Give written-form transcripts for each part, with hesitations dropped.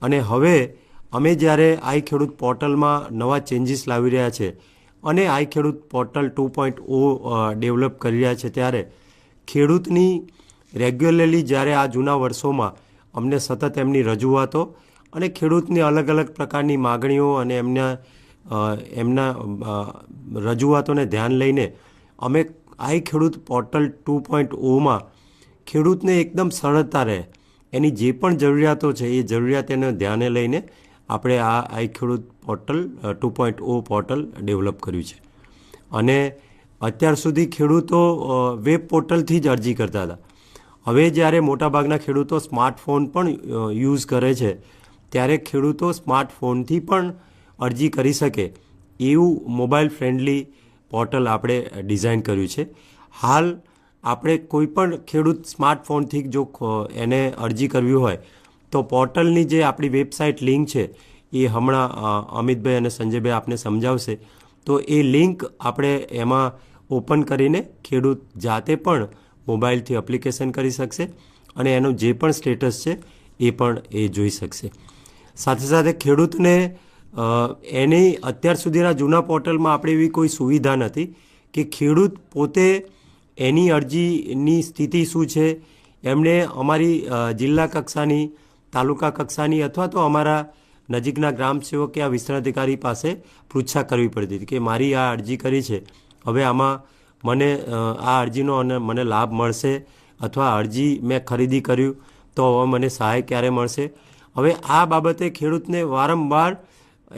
અને હવે અમે જ્યારે આઈ ખેડૂત પોર્ટલમાં નવા ચેન્જીસ લાવી રહ્યા છે અને આઈ ખેડૂત પોર્ટલ 2.0 ડેવલપ કરી રહ્યા છે, ત્યારે ખેડૂતની રેગ્યુલરલી જ્યારે આ જૂના વર્ષોમાં અમને સતત એમની રજૂઆતો અને ખેડૂતની અલગ અલગ પ્રકારની માગણીઓ અને એમના રજૂઆતોને ધ્યાન લઈને અમે આઈ ખેડૂત પોર્ટલ 2.0માં ખેડૂતને એકદમ સરળતા રહે એની જે પણ જરૂરિયાતો છે એ જરૂરિયાત એને ધ્યાને લઈને આપણે આ આઈ ખેડૂત પોર્ટલ 2.0 પોર્ટલ ડેવલપ કર્યું છે. અને અત્યાર સુધી ખેડૂતો વેબ પોર્ટલથી જ અરજી કરતા હતા. હવે જ્યારે મોટાભાગના ખેડૂતો સ્માર્ટફોન પણ યુઝ કરે છે, ત્યારે ખેડૂતો સ્માર્ટફોનથી પણ અરજી કરી શકે એવું મોબાઈલ ફ્રેન્ડલી પોર્ટલ આપણે ડિઝાઇન કર્યું છે. હાલ આપણે કોઈ પણ ખેડૂત સ્માર્ટફોનથી જો એને અરજી કરવી હોય તો પોર્ટલની જે આપણી વેબસાઇટ લિંક છે એ હમણાં અમિતભાઈ અને સંજયભાઈ આપને સમજાવશે. તો એ લિંક આપણે એમાં ઓપન કરીને ખેડૂત જાતે પણ મોબાઈલથી એપ્લિકેશન કરી શકશે અને એનું જે પણ સ્ટેટસ છે એ પણ એ જોઈ શકશે. સાથે સાથે ખેડૂતને એની અત્યાર સુધીના જૂના પોર્ટલમાં આપણે એવી કોઈ સુવિધા નથી કે ખેડૂત પોતે એની અરજીની સ્થિતિ શું છે એમણે અમારી જિલ્લા કક્ષાની, તાલુકા કક્ષાની અથવા તો અમારા નજીકના ગ્રામસેવક કે આ વિસ્તરણાધિકારી પાસે પૃચ્છા કરવી પડતી હતી કે મારી આ અરજી કરી છે, હવે આમાં મને આ અરજીનો અને મને લાભ મળશે અથવા અરજી મેં ખરીદી કર્યું તો હવે મને સહાય ક્યારે મળશે. હવે આ બાબતે ખેડૂતને વારંવાર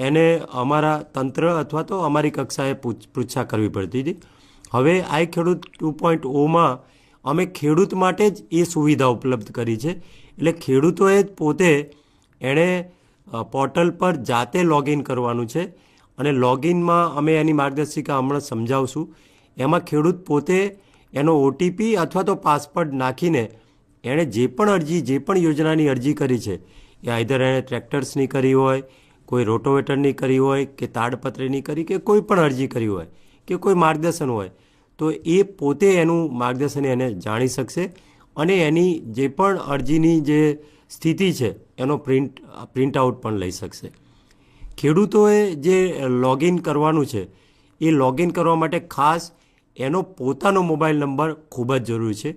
એને અમારા તંત્ર અથવા તો અમારી કક્ષાએ પૃચ્છા કરવી પડતી હતી. હવે આઈ ખેડૂત 2.0માં અમે ખેડૂત માટે જ એ સુવિધા ઉપલબ્ધ કરી છે. એટલે ખેડૂતોએ જ પોતે એણે પોર્ટલ પર જાતે લોગિન કરવાનું છે અને લોગિનમાં અમે એની માર્ગદર્શિકા હમણાં સમજાવશું. એમાં ખેડૂત પોતે એનો ઓટીપી અથવા તો પાસવર્ડ નાખીને એણે જે પણ અરજી, જે પણ યોજનાની અરજી કરી છે એ આઈધર એણે ટ્રેક્ટર્સની કરી હોય, કોઈ રોટોવેટરની કરી હોય કે તાડપત્રીની કરી કે કોઈ પણ અરજી કરી હોય કે કોઈ માર્ગદર્શન હોય તો એ પોતે એનું માર્ગદર્શન એને જાણી શકશે અને એની જે પણ અરજીની જે સ્થિતિ છે એનો પ્રિન્ટ આઉટ પણ લઈ શકશે. ખેડૂતોએ જે લોગિન કરવાનું છે એ લોગિન કરવા માટે ખાસ એનો પોતાનો મોબાઈલ નંબર ખૂબ જ જરૂરી છે.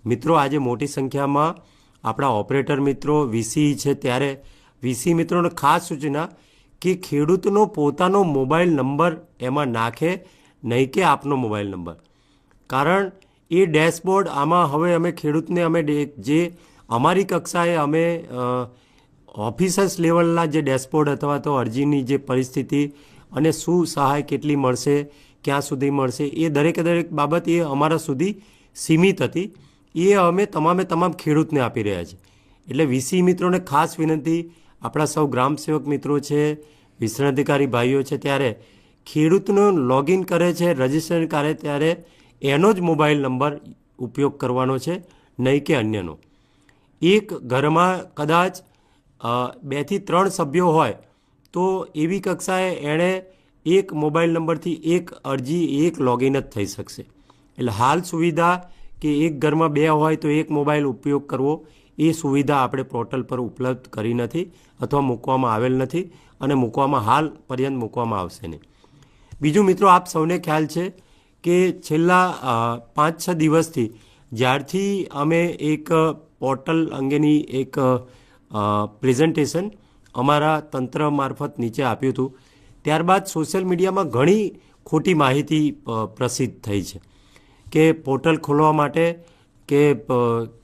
મિત્રો, આજે મોટી સંખ્યામાં આપણા ઓપરેટર મિત્રો વીસી છે, ત્યારે વીસી મિત્રોને ખાસ સૂચના કે ખેડૂતનો પોતાનો મોબાઈલ નંબર એમાં નાખે, નહીં કે આપનો મોબાઈલ નંબર. કારણ એ ડેશબોર્ડ આમાં હવે અમે ખેડૂતને અમે જે અમારી કક્ષાએ અમે ઓફિસર્સ લેવલના જે ડેશબોર્ડ અથવા તો અરજીની જે પરિસ્થિતિ અને શું સહાય કેટલી મળશે, ક્યાં સુધી મળશે, એ દરેકે દરેક બાબત એ અમારા સુધી સીમિત હતી. એ અમે તમામ ખેડૂતને આપી રહ્યા છીએ. એટલે વીસી મિત્રોને ખાસ વિનંતી, આપણા સૌ ગ્રામસેવક મિત્રો છે, વિસ્તરણાધિકારી ભાઈઓ છે, ત્યારે ખેડૂતનો લોગિન કરે છે, રજિસ્ટ્રેશન કરે ત્યારે એનો જ મોબાઈલ નંબર ઉપયોગ કરવાનો છે, નહીં કે અન્યનો. એક ઘરમાં કદાચ 2 થી 3 સભ્યો હોય તો એવી કક્ષાએ એણે એક મોબાઈલ નંબરથી એક અરજી, એક લોગિન જ થઈ શકશે. એટલે હાલ સુવિધા કે એક ઘરમાં 2 હોય તો એક મોબાઈલ ઉપયોગ કરવો, એ સુવિધા આપણે પોર્ટલ પર ઉપલબ્ધ કરી નથી અથવા મૂકવામાં આવેલ નથી અને મૂકવામાં હાલ પર્યંત મૂકવામાં આવશે નહીં. બીજું મિત્રો, આપ સૌને ખ્યાલ છે કે છેલ્લા 5-6 દિવસથી જ્યારથી અમે એક પોર્ટલ અંગેની એક પ્રેઝન્ટેશન અમારા તંત્ર મારફત નીચે આપ્યું હતું, ત્યારબાદ સોશિયલ મીડિયામાં ઘણી ખોટી માહિતી પ્રસિદ્ધ થઈ છે કે પોર્ટલ ખોલવા માટે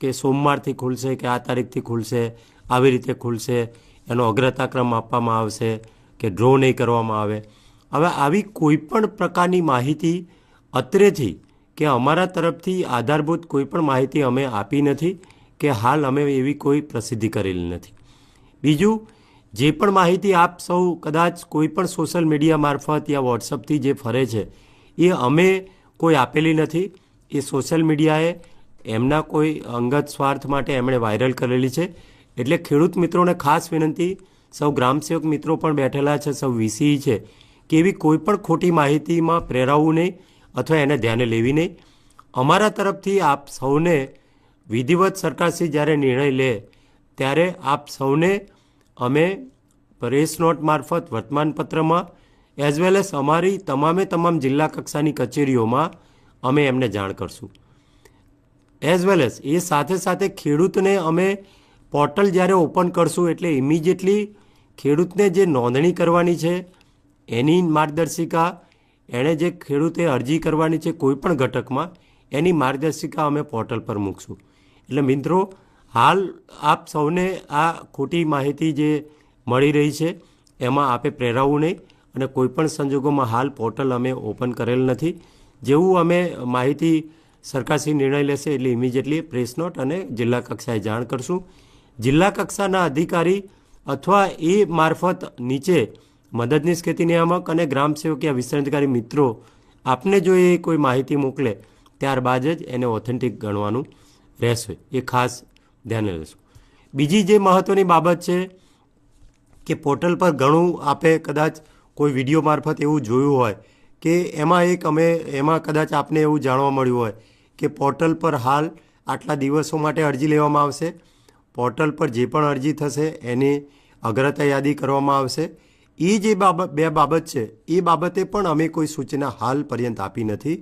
કે સોમવારથી ખુલશે કે આ તારીખથી ખુલશે, આવી રીતે ખુલશે, એનો અગ્રતાક્રમ આપવામાં આવશે કે ડ્રો નહીં કરવામાં આવે. હવે આવી કોઈ પણ પ્રકારની માહિતી અત્રેથી કે અમારા તરફથી આધારભૂત કોઈ પણ માહિતી અમે આપી નથી કે હાલ અમે એવી કોઈ પ્રસિદ્ધિ કરેલી નથી. બીજું, જે પણ માહિતી આપ સૌ કદાચ કોઈ પણ સોશિયલ મીડિયા મારફત યા વોટ્સઅપથી જે ફરે છે એ અમે કોઈ આપેલી નથી. એ સોશિયલ મીડિયાએ એમના કોઈ અંગત સ્વાર્થ માટે એમણે વાયરલ કરેલી છે. એટલે ખેડૂત મિત્રોને ખાસ વિનંતી, સૌ ગ્રામસેવક મિત્રો પણ બેઠેલા છે, સૌ વીસી છે, કે એવી કોઈ પણ ખોટી માહિતીમાં પ્રેરાવવું નહીં અથવા એને ધ્યાને લેવી નહીં. અમારા તરફથી આપ સૌને વિધિવત સરકારશ્રી જ્યારે નિર્ણય લે ત્યારે આપ સૌને અમે પ્રેસ નોટ મારફત વર્તમાનપત્રમાં એઝ વેલ એઝ અમારી તમામ જિલ્લા કક્ષાની કચેરીઓમાં અમે એમને જાણ કરશું. એઝ વેલ એઝ એ સાથે ખેડૂતને અમે પોર્ટલ જ્યારે ઓપન કરશું એટલે ઇમિડિયેટલી ખેડૂતને જે નોંધણી કરવાની છે એની માર્ગદર્શિકા, એણે જે ખેડૂતે અરજી કરવાની છે કોઈપણ ઘટકમાં એની માર્ગદર્શિકા અમે પોર્ટલ પર મૂકશું. એટલે મિત્રો, હાલ આપ સૌને આ ખોટી માહિતી જે મળી રહી છે એમાં આપે પ્રેરાવું નહીં અને કોઈપણ સંજોગોમાં હાલ પોર્ટલ અમે ઓપન કરેલ નથી. જેવું અમે માહિતી સરકારશ્રી નિર્ણય લેશે એટલે ઇમિડિયેટલી પ્રેસ નોટ અને જિલ્લા કક્ષાએ જાણ કરશું. જિલ્લા કક્ષાના અધિકારી અથવા એ મારફત નીચે મદદનીશ ખેતી નિયામક અને ગ્રામ સેવક યા વિસ્તરણ અધિકારી મિત્રો આપને જો એ કોઈ માહિતી મોકલે ત્યારબાદ જ એને ઓથેન્ટિક ગણવાનું રહેશે. એ ખાસ ધ્યાને લેશું. બીજી જે મહત્ત્વની બાબત છે કે પોર્ટલ પર ઘણું આપે કદાચ કોઈ વિડીયો મારફત એવું જોયું હોય કે એમાં કદાચ આપને એવું જાણવા મળ્યું હોય કે પોર્ટલ પર હાલ આટલા દિવસો માટે અરજી લેવામાં આવશે. પોર્ટલ પર જે પણ અરજી થશે એની અગ્રતા યાદી કરવામાં આવશે. એ જે બે બાબત છે એ બાબતે પણ અમે કોઈ સૂચના હાલ પર્યંત આપી નથી.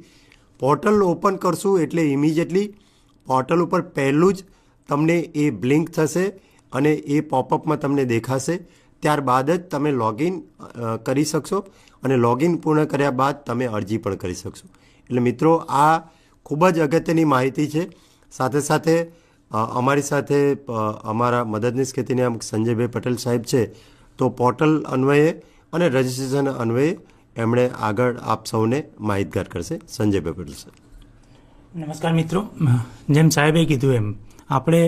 પોર્ટલ ઓપન કરશું એટલે ઇમિડિયેટલી પોર્ટલ ઉપર પહેલું જ તમને એ બ્લિંક થશે અને એ પોપઅપમાં તમને દેખાશે. ત્યારબાદ જ તમે લોગિન કરી શકશો અને લોગિન પૂર્ણ કર્યા બાદ તમે અરજી પણ કરી શકશો. એટલે મિત્રો, આ ખૂબ જ અગત્યની માહિતી છે. સાથે અમારી સાથે અમારા મદદનીશ ખેતી નિયામક સંજયભાઈ પટેલ સાહેબ છે. તો પોર્ટલ અન્વયે અને રજિસ્ટ્રેશન અન્વયે એમણે આગળ આપ સૌને માહિતગાર કરશે. સંજયભાઈ પટેલ સાહેબ. નમસ્કાર મિત્રો, જેમ સાહેબે કીધું એમ આપણે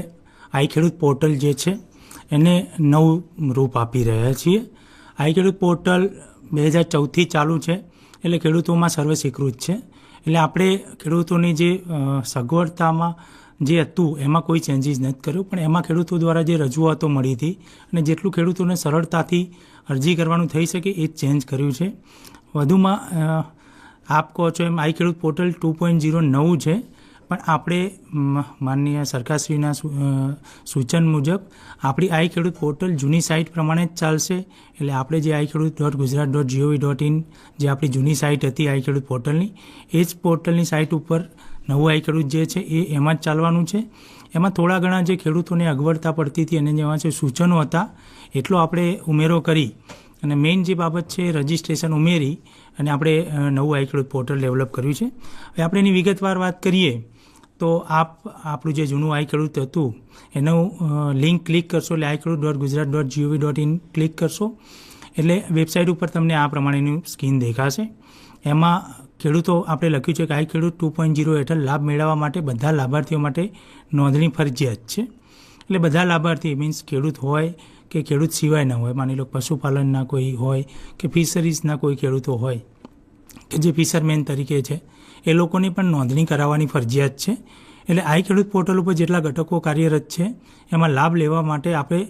આઈ ખેડૂત પોર્ટલ જે છે એને નવું રૂપ આપી રહ્યા છીએ. આઈ ખેડૂત પોર્ટલ 2014થી ચાલુ છે એટલે ખેડૂતોમાં સર્વે સ્વીકૃત છે. એટલે આપણે ખેડૂતોની જે સગવડતામાં જે હતું એમાં કોઈ ચેન્જીસ નથી કર્યો, પણ એમાં ખેડૂતો દ્વારા જે રજૂઆતો મળી હતી અને જેટલું ખેડૂતોને સરળતાથી અરજી કરવાનું થઈ શકે એ ચેન્જ કર્યું છે. વધુમાં આપ કહો છો એમ આઈ ખેડૂત પોર્ટલ 2.0 નવું છે, પણ આપણે માનનીય સરકારશ્રીના સૂચન મુજબ આપણી આઈ ખેડૂત પોર્ટલ જૂની સાઇટ પ્રમાણે જ ચાલશે. એટલે આપણે જે iKheduत.gujarat.gov.in જે આપણી જૂની સાઇટ હતી આઈ ખેડૂત પોર્ટલની, એ જ પોર્ટલની સાઇટ ઉપર નવું આઈ ખેડૂત જે છે એ એમાં જ ચાલવાનું છે. એમાં થોડા ઘણા જે ખેડૂતોને અગવડતા પડતી હતી અને જેમાં જે સૂચનો હતા એટલો આપણે ઉમેરો કરી અને મેઇન જે બાબત છે રજિસ્ટ્રેશન ઉમેરી અને આપણે નવું આઈ ખેડૂત પોર્ટલ ડેવલપ કર્યું છે. હવે આપણે એની વિગતવાર વાત કરીએ તો આપણું જે જૂનું આઈ ખેડૂત હતું એનું લિંક ક્લિક કરશો એટલે iKheduत.gujarat.gov.in ક્લિક કરશો એટલે વેબસાઇટ ઉપર તમને આ પ્રમાણેની સ્કીન દેખાશે. એમાં ખેડૂતો આપણે લખ્યું છે કે આઈ ખેડૂત 2.0 હેઠળ લાભ મેળવવા માટે બધા લાભાર્થીઓ માટે નોંધણી ફરજિયાત છે. એટલે બધા લાભાર્થી મીન્સ ખેડૂત હોય કે ખેડૂત સિવાયના હોય, માની લો પશુપાલનના કોઈ હોય કે ફિશરીઝના કોઈ ખેડૂતો હોય કે જે ફિશરમેન તરીકે છે એ લોકોની પણ નોંધણી કરાવવાની ફરજિયાત છે. એટલે આઈ ખેડૂત પોર્ટલ ઉપર જેટલા ઘટકો કાર્યરત છે એમાં લાભ લેવા માટે આપણે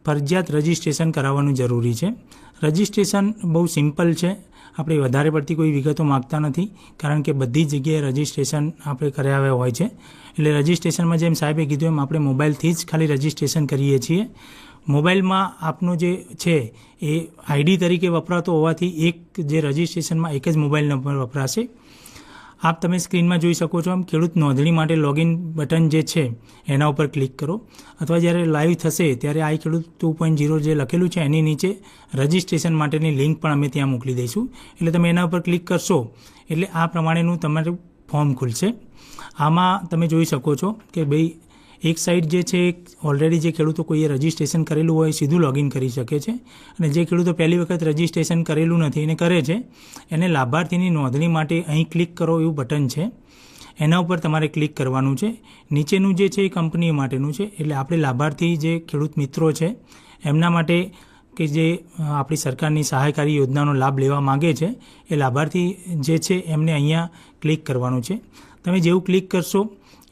ફરજિયાત રજિસ્ટ્રેશન કરાવવાનું જરૂરી છે. રજિસ્ટ્રેશન બહુ સિમ્પલ છે, આપણે વધારે પડતી કોઈ વિગતો માગતા નથી કારણ કે બધી જગ્યાએ રજિસ્ટ્રેશન આપણે કરાવ્યા હોય છે. એટલે રજિસ્ટ્રેશનમાં જેમ સાહેબે કીધું એમ આપણે મોબાઈલથી જ ખાલી રજિસ્ટ્રેશન કરીએ છીએ. મોબાઈલમાં આપનો જે છે એ આઈડી તરીકે વપરાતો હોવાથી એક જે રજિસ્ટ્રેશનમાં એક જ મોબાઈલ નંબર વપરાશે. આપ તમે સ્ક્રીનમાં જોઈ શકો છો એમ ખેડૂત નોંધણી માટે લોગિન બટન જે છે એના ઉપર ક્લિક કરો અથવા જ્યારે લાઈવ થશે ત્યારે આઈ ખેડૂત 2.0 જે લખેલું છે એની નીચે રજિસ્ટ્રેશન માટેની લિંક પણ અમે ત્યાં મોકલી દઈશું. એટલે તમે એના ઉપર ક્લિક કરશો એટલે આ પ્રમાણેનું તમારું ફોર્મ ખુલશે. આમાં તમે જોઈ શકો છો કે ભાઈ એક સાઇડ જે છે ઓલરેડી જે ખેડૂતો કોઈએ રજિસ્ટ્રેશન કરેલું હોય સીધું લોગિન કરી શકે છે અને જે ખેડૂતો પહેલી વખત રજિસ્ટ્રેશન કરેલું નથી એને કરે છે એને લાભાર્થીની નોંધણી માટે અહીં ક્લિક કરો એવું બટન છે, એના ઉપર તમારે ક્લિક કરવાનું છે. નીચેનું જે છે એ કંપની માટેનું છે એટલે આપણે લાભાર્થી જે ખેડૂત મિત્રો છે એમના માટે કે જે આપણી સરકારની સહાયકારી યોજનાનો લાભ લેવા માગે છે એ લાભાર્થી જે છે એમને અહીંયા ક્લિક કરવાનું છે. તમે જેવું ક્લિક કરશો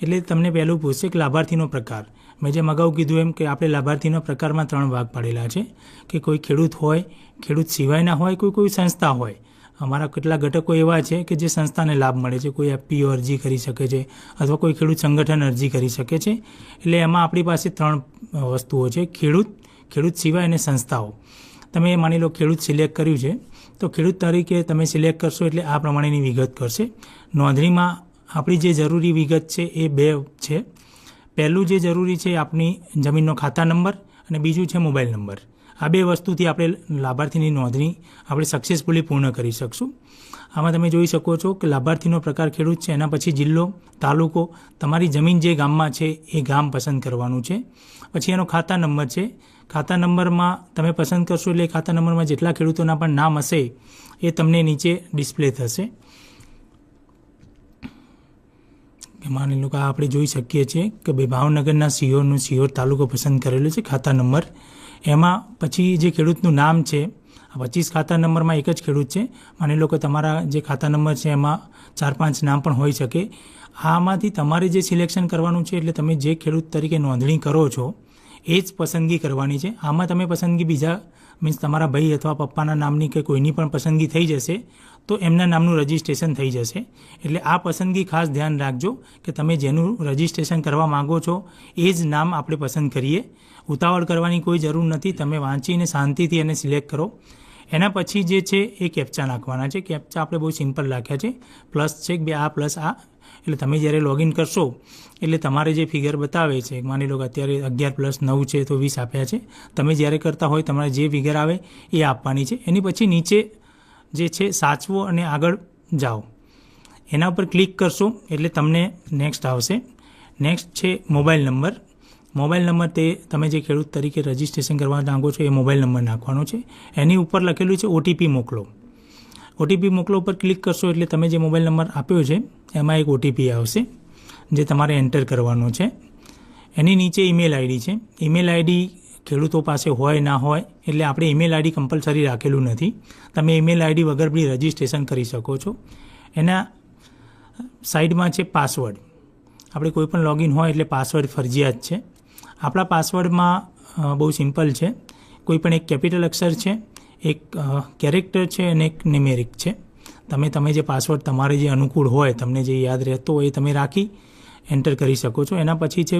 એટલે તમને પહેલું પૂછશે કે લાભાર્થીનો પ્રકાર. મેં જેમ અગાઉ કીધું એમ કે આપણે લાભાર્થીના પ્રકારમાં 3 ભાગ પાડેલા છે કે કોઈ ખેડૂત હોય, ખેડૂત સિવાયના હોય, કોઈ સંસ્થા હોય. અમારા કેટલાક ઘટકો એવા છે કે જે સંસ્થાને લાભ મળે છે, કોઈ એફપીઓ અરજી કરી શકે છે અથવા કોઈ ખેડૂત સંગઠન અરજી કરી શકે છે. એટલે એમાં આપણી પાસે 3 વસ્તુઓ છે: ખેડૂત, ખેડૂત સિવાય અને સંસ્થાઓ. તમે માની લો ખેડૂત સિલેક્ટ કર્યું છે, તો ખેડૂત તરીકે તમે સિલેક્ટ કરશો એટલે આ પ્રમાણેની વિગત કરશે. નોંધણીમાં આપણી જે જરૂરી વિગત છે એ 2 છે. પહેલું જે જરૂરી છે આપણી જમીનનો ખાતા નંબર અને બીજું છે મોબાઈલ નંબર. આ 2 વસ્તુથી આપણે લાભાર્થીની નોંધણી આપણે સક્સેસફુલી પૂર્ણ કરી શકશું. આમાં તમે જોઈ શકો છો કે લાભાર્થીનો પ્રકાર ખેડૂત છે, એના પછી જિલ્લો, તાલુકો, તમારી જમીન જે ગામમાં છે એ ગામ પસંદ કરવાનું છે. પછી એનો ખાતા નંબર છે. ખાતા નંબરમાં તમે પસંદ કરશો એટલે ખાતા નંબરમાં જેટલા ખેડૂતોના પણ નામ હશે એ તમને નીચે ડિસ્પ્લે થશે. માની લો કે આપણે જોઈ શકીએ છીએ કે ભાઈ ભાવનગરના સિહોરનું સિહોર તાલુકો પસંદ કરેલો છે, ખાતા નંબર. એમાં પછી જે ખેડૂતનું નામ છે, 25 ખાતા નંબરમાં એક જ ખેડૂત છે. માની લો કે તમારા જે ખાતા નંબર છે એમાં 4-5 નામ પણ હોઈ શકે. આમાંથી તમારે જે સિલેક્શન કરવાનું છે એટલે તમે જે ખેડૂત તરીકે નોંધણી કરો છો એ જ પસંદગી કરવાની છે. આમાં તમે પસંદગી બીજા મીન્સ તમારા ભાઈ અથવા પપ્પાના નામની કે કોઈની પણ પસંદગી થઈ જશે તો એમના નામનું રજિસ્ટ્રેશન થઈ જશે. એટલે આ પસંદગી ખાસ ધ્યાન રાખજો કે તમે જેનું રજિસ્ટ્રેશન કરવા માગો છો એ જ નામ આપણે પસંદ કરીએ. ઉતાવળ કરવાની કોઈ જરૂર નથી. તમે વાંચીને શાંતિથી એને સિલેક્ટ કરો. એના પછી જે છે એ કેપ્ચા નાખવાના છે. કેપ્ચા આપણે બહુ સિમ્પલ રાખ્યા છે. પ્લસ છે કે આ પ્લસ આ. એટલે તમે જ્યારે લોગિન કરશો એટલે તમારે જે ફિગર બતાવે છે, માની લો કે અત્યારે 11 + 9 છે તો 20 આપ્યા છે. તમે જ્યારે કરતા હોય તમારે જે ફિગર આવે એ આપવાની છે. એની પછી નીચે જે છે સાચવો અને આગળ જાઓ, એના ઉપર ક્લિક કરશો એટલે તમને નેક્સ્ટ આવશે. નેક્સ્ટ છે મોબાઈલ નંબર. મોબાઈલ નંબર તે તમે જે ખેડૂત તરીકે રજિસ્ટ્રેશન કરવા માંગો છો એ મોબાઈલ નંબર નાખવાનો છે. એની ઉપર લખેલું છે OTP મોકલો. OTP મોકલો ઉપર ક્લિક કરશો એટલે તમે જે મોબાઈલ નંબર આપ્યો છે એમાં એક OTP આવશે જે તમારે એન્ટર કરવાનો છે. એની નીચે ઈમેલ આઈડી છે. ઈમેલ આઈડી ખેડૂતો પાસે હોય ના હોય એટલે આપણે ઈમેલ આઈડી કમ્પલસરી રાખેલું નથી. તમે ઈમેલ આઈડી વગર બી રજિસ્ટ્રેશન કરી શકો છો. એના સાઈડમાં છે પાસવર્ડ. આપણે કોઈ પણ લોગિન હોય એટલે પાસવર્ડ ફરજિયાત છે. આપણા પાસવર્ડમાં બહુ સિમ્પલ છે. કોઈ પણ એક કેપિટલ અક્ષર છે, એક કેરેક્ટર છે અને એક ન્યુમેરિક છે. તમે જે પાસવર્ડ તમારે જે અનુકૂળ હોય, તમને જે યાદ રહેતો હોય એ તમે રાખી એન્ટર કરી શકો છો. એના પછી છે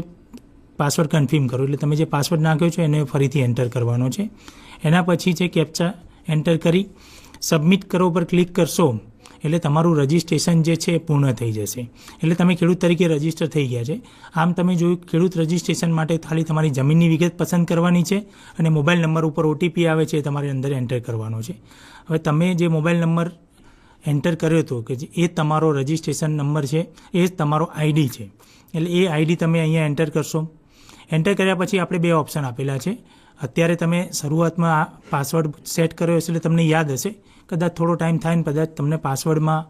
પાસવર્ડ કન્ફર્મ કરો. એટલે તમે જે પાસવર્ડ નાખ્યો છે એને ફરીથી એન્ટર કરવાનો છે. એના પછી છે કેપ્ચા એન્ટર કરી સબમિટ કરો ઉપર ક્લિક કરશો એટલે તમારું રજિસ્ટ્રેશન જે છે એ પૂર્ણ થઈ જશે. એટલે તમે ખેડૂત તરીકે રજિસ્ટર થઈ ગયા છે. આમ તમે જોયું ખેડૂત રજિસ્ટ્રેશન માટે ખાલી તમારી જમીનની વિગત પસંદ કરવાની છે અને મોબાઈલ નંબર ઉપર OTP આવે છે એ તમારે અંદર એન્ટર કરવાનો છે. હવે તમે જે મોબાઈલ નંબર એન્ટર કર્યો હતો કે એ તમારો રજિસ્ટ્રેશન નંબર છે, એ જ તમારો ID છે. એટલે એ ID તમે અહીંયા એન્ટર કરશો. એન્ટર કર્યા પછી આપણે 2 ઓપ્શન આપેલા છે. અત્યારે તમે શરૂઆતમાં આ પાસવર્ડ સેટ કર્યો હશે એટલે તમને યાદ હશે. કદાચ થોડો ટાઈમ થાય ને કદાચ તમને પાસવર્ડમાં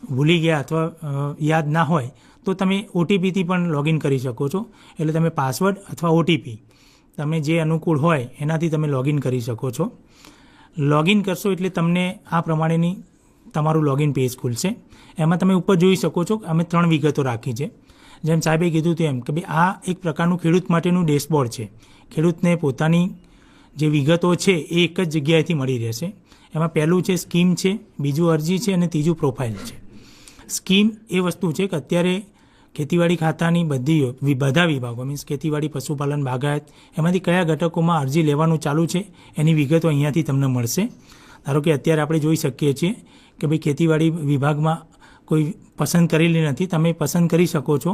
ભૂલી ગયા અથવા યાદ ના હોય તો તમે OTPથી પણ લોગિન કરી શકો છો. એટલે તમે પાસવર્ડ અથવા OTP તમે જે અનુકૂળ હોય એનાથી તમે લોગિન કરી શકો છો. લોગિન કરશો એટલે તમને આ પ્રમાણેની તમારું લોગિન પેજ ખુલશે. એમાં તમે ઉપર જોઈ શકો છો અમે 3 વિગતો રાખી છે. જેમ સાહેબે કીધું તેમ કે ભાઈ આ એક પ્રકારનું ખેડૂત માટેનું ડેશબોર્ડ છે. ખેડૂતને પોતાની જે વિગતો છે એ એક જ જગ્યાએથી મળી રહેશે. એમાં પહેલું છે સ્કીમ છે, બીજું અરજી છે અને ત્રીજું પ્રોફાઇલ છે. સ્કીમ એ વસ્તુ છે કે અત્યારે ખેતીવાડી ખાતાની બધા વિભાગો મીન્સ ખેતીવાડી, પશુપાલન, બાગાયત એમાંથી કયા ઘટકોમાં અરજી લેવાનું ચાલુ છે એની વિગતો અહીંયાથી તમને મળશે. ધારો કે અત્યારે આપણે જોઈ શકીએ છીએ કે ભાઈ ખેતીવાડી વિભાગમાં કોઈ પસંદ કરેલી નથી, તમે પસંદ કરી શકો છો.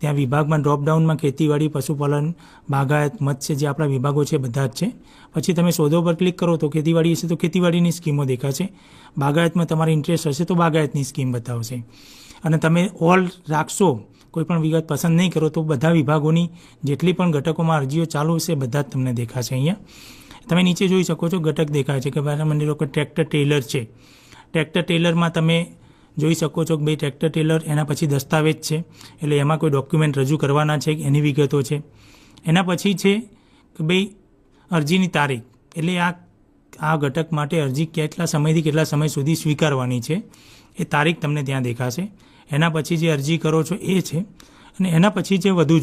ત્યાં વિભાગમાં ડ્રોપડાઉનમાં ખેતીવાડી, પશુપાલન, બાગાયત, મત્સ્ય જે આપણા વિભાગો છે બધા જ છે. પછી તમે શોધો પર ક્લિક કરો તો ખેતીવાડી હશે તો ખેતીવાડીની સ્કીમો દેખાશે. બાગાયતમાં તમારી ઇન્ટરેસ્ટ હશે તો બાગાયતની સ્કીમ બતાવશે. અને તમે ઓલ રાખશો, કોઈ પણ વિગત પસંદ નહીં કરો તો બધા વિભાગોની જેટલી પણ ઘટકોમાં અરજીઓ ચાલુ હશે બધા જ તમને દેખાશે. અહીંયા તમે નીચે જોઈ શકો છો ઘટક દેખાય છે કે ભાઈ મને લોકો ટ્રેક્ટર ટેલર છે. ટ્રેક્ટર ટેલરમાં તમે જોઈ શકો છો કે ભાઈ ટ્રેક્ટર ટેલર, એના પછી દસ્તાવેજ છે એટલે એમાં કોઈ ડોક્યુમેન્ટ રજૂ કરવાના છે એની વિગતો છે. એના પછી છે કે ભાઈ અરજીની તારીખ, એટલે આ ઘટક માટે અરજી કેટલા સમયથી કેટલા સમય સુધી સ્વીકારવાની છે એ તારીખ તમને ત્યાં દેખાશે. એના પછી જે અરજી કરો છો એ છે. અને એના પછી જે વધુ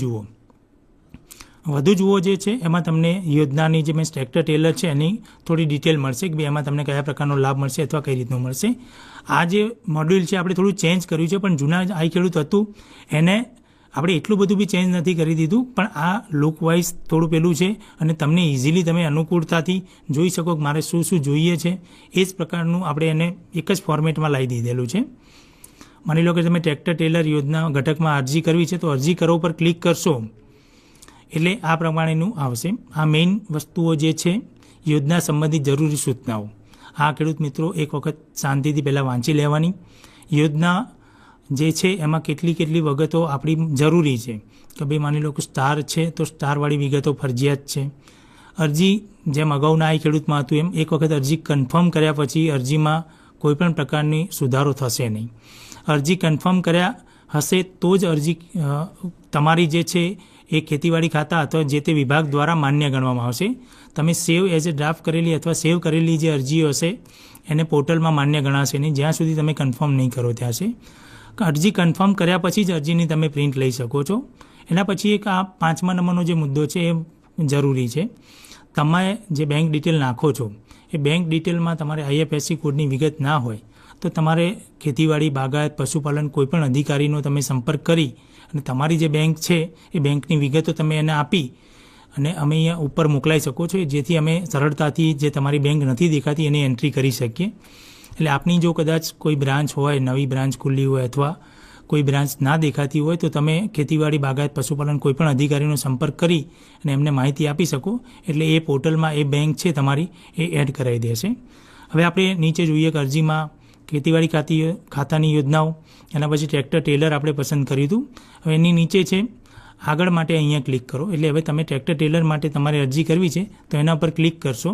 જુઓ જે છે એમાં તમને યોજનાની જે મેં ટ્રેક્ટર ટેલર છે એની થોડી ડિટેલ મળશે કે ભાઈ એમાં તમને કયા પ્રકારનો લાભ મળશે અથવા કઈ રીતનું મળશે. આ જે મોડ્યુલ છે આપણે થોડું ચેન્જ કર્યું છે, પણ જૂના આઈ ખેડૂત હતું એને આપણે એટલું બધું બી ચેન્જ નથી કરી દીધું, પણ આ લુક વાઇઝ થોડું પેલું છે અને તમને ઇઝીલી તમે અનુકૂળતાથી જોઈ શકો કે મારે શું શું જોઈએ છે. એ જ પ્રકારનું આપણે એને એક જ ફોર્મેટમાં લાવી દીધેલું છે. માની લો કે તમે ટ્રેક્ટર ટેલર યોજના ઘટકમાં અરજી કરવી છે, તો અરજી કરો પર ક્લિક કરશો એટલે આ પ્રમાણેનું આવશે. આ મેઇન વસ્તુઓ જે છે યોજના સંબંધિત જરૂરી સૂચનાઓ, આ ખેડૂત મિત્રો એક વખત શાંતિથી પહેલાં વાંચી લેવાની. યોજના જે છે એમાં કેટલી વિગતો આપણી જરૂરી છે કે ભાઈ માની લો કે સ્ટાર છે તો સ્ટારવાળી વિગતો ફરજિયાત છે. અરજી જેમ અગાઉના આ ખેડૂતમાં હતું એમ એક વખત અરજી કન્ફર્મ કર્યા પછી અરજીમાં કોઈપણ પ્રકારની સુધારો થશે નહીં. અરજી કન્ફર્મ કર્યા હશે તો જ અરજી તમારી જે છે એ ખેતીવાડી ખાતા અથવા જે તે વિભાગ દ્વારા માન્ય ગણવામાં આવશે. તમે સેવ એઝ એ ડ્રાફ્ટ કરેલી અથવા સેવ કરેલી જે અરજીઓ હશે એને પોર્ટલમાં માન્ય ગણાશે નહીં જ્યાં સુધી તમે કન્ફર્મ નહીં કરો ત્યાં છે. અરજી કન્ફર્મ કર્યા પછી જ અરજીની તમે પ્રિન્ટ લઈ શકો છો. એના પછી એક આ 5મા નંબરનો જે મુદ્દો છે એ જરૂરી છે. તમે જે બેંક ડિટેલ નાખો છો એ બેંક ડિટેલમાં તમારે IFSC કોડની વિગત ના હોય તો તમારે ખેતીવાડી, બાગાયત, પશુપાલન કોઈપણ અધિકારીનો તમે સંપર્ક કરી અને તમારી જે બેંક છે એ બેંકની વિગતો તમે એને આપી અને અમે અહીંયા ઉપર મોકલાઈ શકો છો, જેથી અમે સરળતાથી જે તમારી બેંક નથી દેખાતી એની એન્ટ્રી કરી શકીએ. એટલે આપની જો કદાચ કોઈ બ્રાન્ચ હોય, નવી બ્રાન્ચ ખુલ્લી હોય અથવા કોઈ બ્રાન્ચ ના દેખાતી હોય તો તમે ખેતીવાડી, બાગાયત, પશુપાલન કોઈપણ અધિકારીનો સંપર્ક કરી અને એમને માહિતી આપી શકો. એટલે એ પોર્ટલમાં એ બેંક છે તમારી એ એડ કરાવી દેશે. હવે આપણે નીચે જોઈએ કે અરજીમાં ખેતીવાડી ખાતાની યોજનાઓ, એના પછી ટ્રેક્ટર ટેલર આપણે પસંદ કર્યું હતું. હવે એની નીચે છે આગળ માટે અહીંયા ક્લિક કરો. એટલે હવે તમે ટ્રેક્ટર ટેલર માટે તમારે અરજી કરવી છે તો એના પર ક્લિક કરશો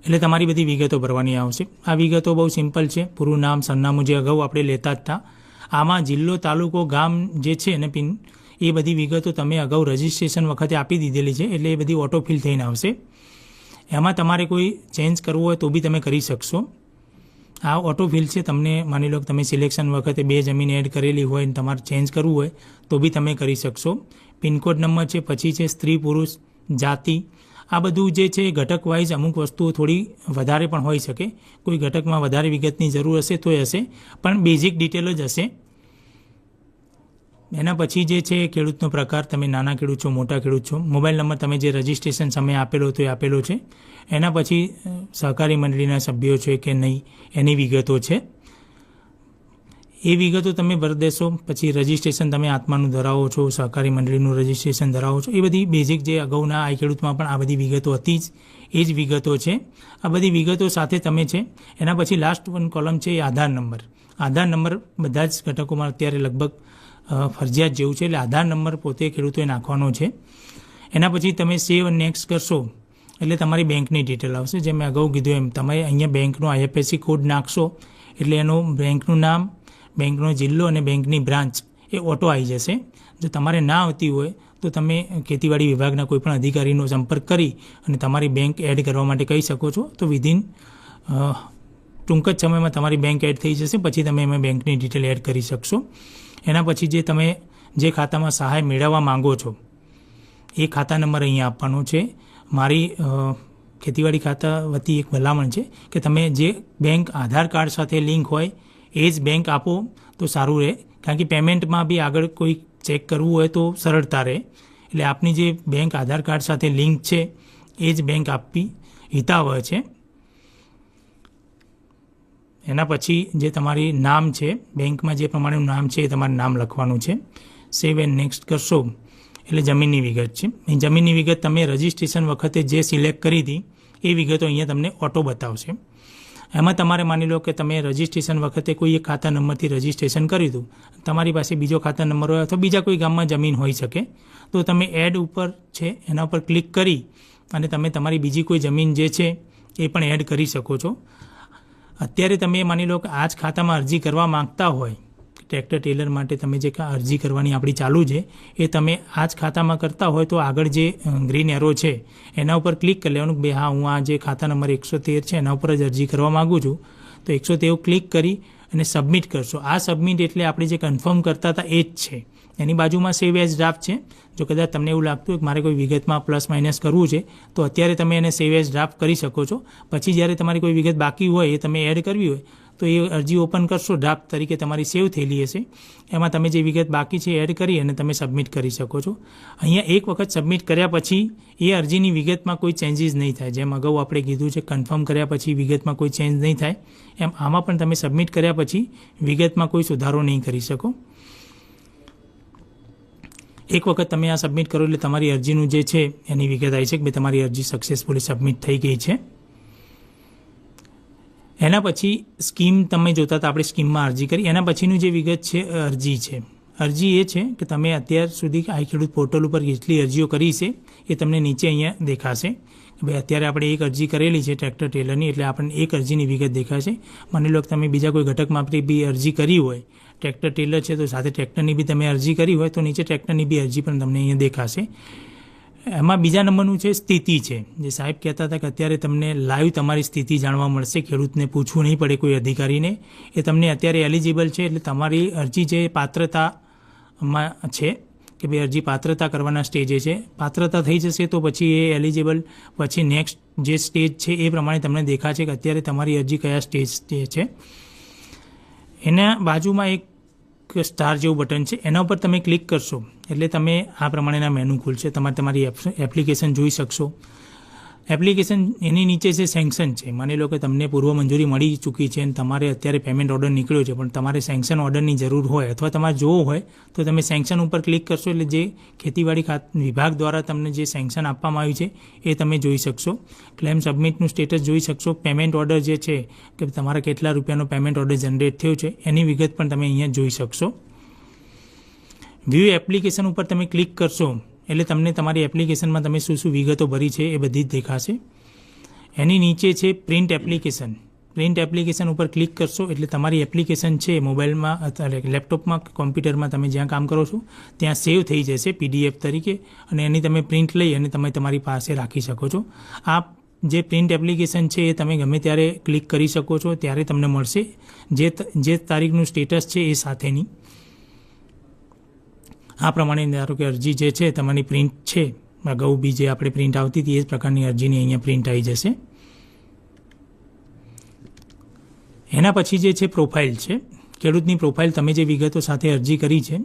એટલે તમારી બધી વિગતો ભરવાની આવશે. આ વિગતો બહુ સિમ્પલ છે. પૂરું નામ, સરનામું જે અગાઉ આપણે લેતા જ હતા. આમાં જિલ્લો, તાલુકો, ગામ જે છે અને પિન એ બધી વિગતો તમે અગાઉ રજિસ્ટ્રેશન વખતે આપી દીધેલી છે એટલે એ બધી ઓટોફિલ થઈને આવશે. એમાં તમારે કોઈ ચેન્જ કરવું હોય તો બી તમે કરી શકશો. આ ઓટોફિલ છે. તમને માની લો કે તમે સિલેક્શન વખતે 2 જમીન એડ કરેલી હોય અને તમારે ચેન્જ કરવું હોય તો બી તમે કરી શકશો. પિનકોડ નંબર છે, પછી છે સ્ત્રી, પુરુષ, જાતિ. આ બધું જે છે ઘટક વાઇઝ અમુક વસ્તુઓ થોડી વધારે પણ હોઈ શકે. કોઈ ઘટકમાં વધારે વિગતની જરૂર હશે તો હશે, પણ બેઝિક ડિટેલ જ હશે. એના પછી જે છે ખેડૂતનો પ્રકાર, તમે નાના ખેડૂત છો, મોટા ખેડૂત છો. મોબાઈલ નંબર તમે જે રજિસ્ટ્રેશન સમયે આપેલો હતો એ આપેલો છે. એના પછી સહકારી મંડળીના સભ્યો છે કે નહીં એની વિગતો છે. એ વિગતો તમે ભરી દેશો. પછી રજિસ્ટ્રેશન તમે આત્માનું ધરાવો છો, સહકારી મંડળીનું રજિસ્ટ્રેશન ધરાવો છો. એ બધી બેઝિક જે અગાઉના આ ખેડૂતમાં પણ આ બધી વિગતો હતી જ એ જ વિગતો છે. આ બધી વિગતો સાથે તમે છે. એના પછી લાસ્ટ વન કોલમ છે એ આધાર નંબર. આધાર નંબર બધા જ ઘટકોમાં અત્યારે લગભગ ફરજિયાત જેવું છે. એટલે આધાર નંબર પોતે ખેડૂતોએ નાખવાનો છે. એના પછી તમે સેવ અને નેક્સ્ટ કરશો એટલે તમારી બેંકની ડિટેલ આવશે. જેમ મેં અગાઉ કીધું એમ તમે અહીંયા બેંકનો IFSC કોડ નાખશો એટલે એનું બેંકનું નામ, બેંકનો જિલ્લો અને બેંકની બ્રાન્ચ એ ઓટો આવી જશે. જો તમારે ના આવતી હોય તો તમે ખેતીવાડી વિભાગના કોઈપણ અધિકારીનો સંપર્ક કરી અને તમારી બેંક એડ કરવા માટે કહી શકો છો. તો વિધિન ટૂંક જ સમયમાં તમારી બેંક એડ થઈ જશે. પછી તમે એમાં બેંકની ડિટેલ એડ કરી શકશો. એના પછી જે તમે જે ખાતામાં સહાય મેળવવા માંગો છો એ ખાતા નંબર અહીંયા આપવાનો છે. મારી ખેતીવાડી ખાતા વતી એક ભલામણ છે કે તમે જે બેંક આધાર કાર્ડ સાથે લિંક હોય એ જ બેંક આપો તો સારું રહે. કારણ કે પેમેન્ટમાં બી આગળ કોઈ ચેક કરવું હોય તો સરળતા રહે. એટલે આપની જે બેંક આધાર કાર્ડ સાથે લિંક છે એ જ બેંક આપવી હિતાવહ છે. એના પછી જે તમારી નામ છે, બેંકમાં જે પ્રમાણેનું નામ છે એ તમારે નામ લખવાનું છે. સેવ એન્ડ નેક્સ્ટ કરશો એટલે જમીનની વિગત છે. એ જમીનની વિગત તમે રજિસ્ટ્રેશન વખતે જે સિલેક્ટ કરી હતી એ વિગતો અહીંયા તમને ઓટો બતાવશે. એમાં તમારે માની લો કે તમે રજિસ્ટ્રેશન વખતે કોઈ એક ખાતા નંબરથી રજિસ્ટ્રેશન કર્યું હતું, તમારી પાસે બીજો ખાતા નંબર હોય અથવા બીજા કોઈ ગામમાં જમીન હોઈ શકે તો તમે એડ ઉપર છે એના ઉપર ક્લિક કરી અને તમે તમારી બીજી કોઈ જમીન જે છે એ પણ એડ કરી શકો છો. અત્યારે તમે માની લો કે આ જ ખાતામાં અરજી કરવા માંગતા હોય, ટ્રેક્ટર ટેલર માટે તમે જે અરજી કરવાની આપણી ચાલુ છે એ તમે આ જ ખાતામાં કરતા હોય તો આગળ જે ગ્રીન એરો છે એના ઉપર ક્લિક કરી લેવાનું કે ભાઈ હા હું આ જે ખાતા નંબર 113 છે એના ઉપર જ અરજી કરવા માગું છું. તો 113 ક્લિક કરી અને સબમિટ કરશો. આ સબમિટ એટલે આપણે જે કન્ફર્મ કરતા હતા એ જ છે. એની બાજુમાં સેવ એઝ ડ્રાફ્ટ છે. જો કદાચ તમને એવું લાગતું હોય કે મારે કોઈ વિગતમાં પ્લસ માઇનસ કરવું છે તો અત્યારે તમે એને સેવ એઝ ડ્રાફ્ટ કરી શકો છો. પછી જ્યારે તમારી કોઈ વિગત બાકી હોય એ તમે એડ કરવી હોય તો એ અરજી ઓપન કરશો, ડ્રાફ્ટ તરીકે તમારી સેવ થયેલી હશે, એમાં તમે જે વિગત બાકી છે એડ કરી અને તમે સબમિટ કરી શકો છો. અહીંયા એક વખત સબમિટ કર્યા પછી એ અરજીની વિગતમાં કોઈ ચેન્જીસ નહીં થાય. જેમ અગાઉ આપણે કીધું છે કન્ફર્મ કર્યા પછી વિગતમાં કોઈ ચેન્જ નહીં થાય, એમ આમાં પણ તમે સબમિટ કર્યા પછી વિગતમાં કોઈ સુધારો નહીં કરી શકો. એક વખત તમે આ સબમિટ કરો એટલે તમારી અરજીનું જે છે એની વિગત આવી છે કે ભાઈ તમારી અરજી સક્સેસફુલી સબમિટ થઈ ગઈ છે. એના પછી સ્કીમ તમે જોતા હતા, આપણે સ્કીમમાં અરજી કરી. એના પછીનું જે વિગત છે અરજી છે. અરજી એ છે કે તમે અત્યાર સુધી આઈ ખેડૂત પોર્ટલ ઉપર જેટલી અરજીઓ કરી છે એ તમને નીચે અહીંયા દેખાશે કે ભાઈ અત્યારે આપણે એક અરજી કરેલી છે ટ્રેક્ટર ટેલરની, એટલે આપણને એક અરજીની વિગત દેખાશે. માની લો કે તમે બીજા કોઈ ઘટક માટે બી અરજી કરી હોય, ટ્રેક્ટર ટેલર છે તો સાથે ટ્રેક્ટરની બી તમે અરજી કરી હોય તો નીચે ટ્રેક્ટરની બી અરજી પણ તમને અહીંયા દેખાશે. એમાં બીજા નંબરનું છે સ્થિતિ છે. જે સાહેબ કહેતા હતા કે અત્યારે તમને લાઈવ તમારી સ્થિતિ જાણવા મળશે, ખેડૂતને પૂછવું નહીં પડે કોઈ અધિકારીને. એ તમને અત્યારે એલિજિબલ છે એટલે તમારી અરજી જે પાત્રતામાં છે કે ભાઈ અરજી પાત્રતા કરવાના સ્ટેજે છે, પાત્રતા થઈ જશે તો પછી એ એલિજિબલ, પછી નેક્સ્ટ જે સ્ટેજ છે એ પ્રમાણે તમને દેખાશે કે અત્યારે તમારી અરજી કયા સ્ટેજ છે. એના બાજુમાં એક સ્ટાર જેવું બટન છે, એના ઉપર તમે ક્લિક કરશો એટલે તમે આ પ્રમાણેના મેનુ ખુલશે. તમારી એપ્લિકેશન જોઈ શકશો. એપ્લિકેશન એની નીચે છે સેન્કશન છે. માની લો કે તમને પૂર્વ મંજૂરી મળી ચૂકી છે અને તમારે અત્યારે પેમેન્ટ ઓર્ડર નીકળ્યો છે, પણ તમારે સેન્કશન ઓર્ડરની જરૂર હોય અથવા તમારે જોવું હોય તો તમે સેન્કશન ઉપર ક્લિક કરશો એટલે જે ખેતીવાડી વિભાગ દ્વારા તમને જે સેન્કશન આપવામાં આવ્યું છે એ તમે જોઈ શકશો. ક્લેમ સબમિટનું સ્ટેટસ જોઈ શકશો. પેમેન્ટ ઓર્ડર જે છે કે તમારા કેટલા રૂપિયાનો પેમેન્ટ ઓર્ડર જનરેટ થયો છે એની વિગત પણ તમે અહીંયા જોઈ શકશો. વ્યૂ એપ્લિકેશન ઉપર તમે ક્લિક કરશો એટલે તમને તમારી એપ્લિકેશનમાં તમે શું શું વિગતો ભરી છે એ બધી જ દેખાશે. એની નીચે છે પ્રિન્ટ એપ્લિકેશન. પ્રિન્ટ એપ્લિકેશન ઉપર ક્લિક કરશો એટલે તમારી એપ્લિકેશન છે મોબાઈલમાં અથવા લેપટોપમાં કોમ્પ્યુટરમાં તમે જ્યાં કામ કરો છો ત્યાં સેવ થઈ જશે PDF તરીકે, અને એની તમે પ્રિન્ટ લઈ અને તમે તમારી પાસે રાખી શકો છો. આ જે પ્રિન્ટ એપ્લિકેશન છે એ તમે ગમે ત્યારે ક્લિક કરી શકો છો, ત્યારે તમને મળશે જે તારીખનું સ્ટેટસ છે એ સાથેની. આ પ્રમાણે ધારો કે અરજી જે છે તમારી પ્રિન્ટ છે, અગાઉ બી જે આપણે પ્રિન્ટ આવતી હતી એ જ પ્રકારની અરજીની અહીંયા પ્રિન્ટ આવી જશે. એના પછી જે છે પ્રોફાઇલ છે. ખેડૂતની પ્રોફાઇલ, તમે જે વિગતો સાથે અરજી કરી છે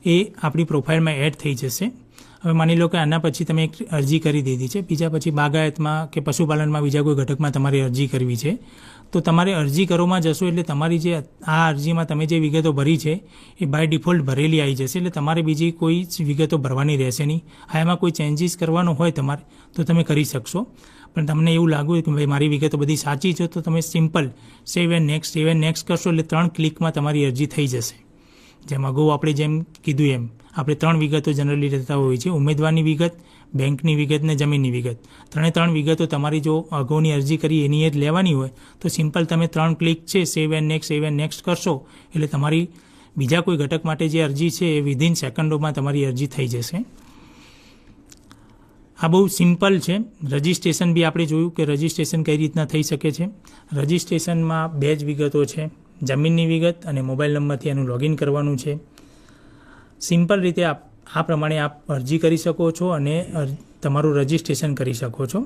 એ આપણી પ્રોફાઇલમાં એડ થઈ જશે. હવે માની લો કે આના પછી તમે એક અરજી કરી દીધી છે, બીજા પછી બાગાયતમાં કે પશુપાલનમાં બીજા કોઈ ઘટકમાં તમારે અરજી કરવી છે, તો તમારે અરજી કરોમાં જશો એટલે તમારી જે આ અરજીમાં તમે જે વિગતો ભરી છે એ બાય ડિફોલ્ટ ભરેલી આવી જશે. એટલે તમારે બીજી કોઈ વિગતો ભરવાની રહેશે નહીં. હા, એમાં કોઈ ચેન્જીસ કરવાનો હોય તમારે તો તમે કરી શકશો, પણ તમને એવું લાગ્યું કે ભાઈ મારી વિગતો બધી સાચી છે તો તમે સિમ્પલ સેવ એન્ડ નેક્સ્ટ કરશો એટલે 3 ક્લિકમાં તમારી અરજી થઈ જશે. જેમ અગાઉ આપણે જેમ કીધું એમ આપણે 3 વિગતો જનરલી રહેતા હોય છે: ઉમેદવારની વિગત, બેંકની વિગત ને જમીનની વિગત. 3 વિગતો તમારી જો અગાઉની અરજી કરી એની જ લેવાની હોય તો સિમ્પલ તમે 3 ક્લિક છે સેવ એન્ડ નેક્સ્ટ કરશો એટલે તમારી બીજા કોઈ ઘટક માટે જે અરજી છે એ વિધિન સેકન્ડોમાં તમારી અરજી થઈ જશે. આ બહુ સિમ્પલ છે. રજિસ્ટ્રેશન બી આપણે જોયું કે રજિસ્ટ્રેશન કઈ રીતના થઈ શકે છે. રજિસ્ટ્રેશનમાં 2 જ વિગતો છે, જમીનની વિગત અને મોબાઈલ નંબરથી એનું લોગિન કરવાનું છે. સિમ્પલ રીતે આ પ્રમાણે આપ અરજી કરી શકો છો અને તમારું રજિસ્ટ્રેશન કરી શકો છો.